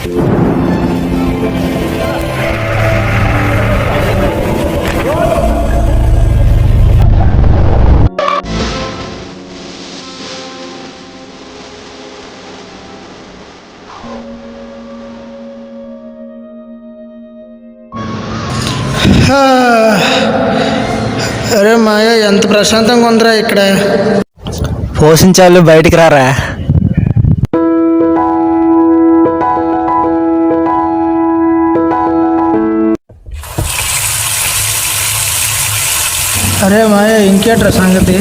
అరే మాయ, ఎంత ప్రశాంతంగా ఉందిరా ఇక్కడ. పోషించాలు బయటికి రారా. అరే మాయ, ఇంకేట్రా సంగతి?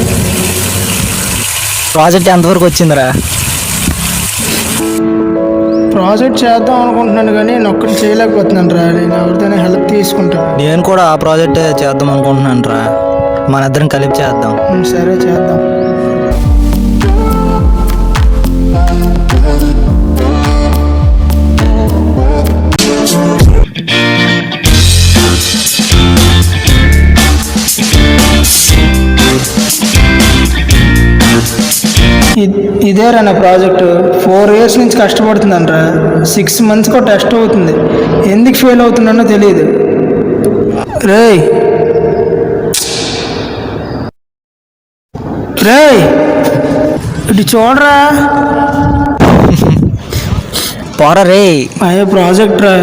ప్రాజెక్ట్ ఎంతవరకు వచ్చిందిరా? ప్రాజెక్ట్ చేద్దాం అనుకుంటున్నాను కానీ నేను ఒక్కటి చేయలేకపోతున్నాను రా. నేను ఎవరిదైనా హెల్ప్ తీసుకుంటాను. నేను కూడా ఆ ప్రాజెక్ట్ చేద్దాం అనుకుంటున్నాను రా. మన ఇద్దరం కలిపి చేద్దాం. సరే చేద్దాం. ఇదేరా నా ప్రాజెక్టు. 4 years నుంచి కష్టపడుతుందంట్రా. 6 monthsకో టెస్ట్ అవుతుంది. ఎందుకు ఫెయిల్ అవుతున్నానో తెలియదు. రేయ్ రేయ్, ఇటు చూడరా. పోరా రే. అయ్యో ప్రాజెక్ట్ రా.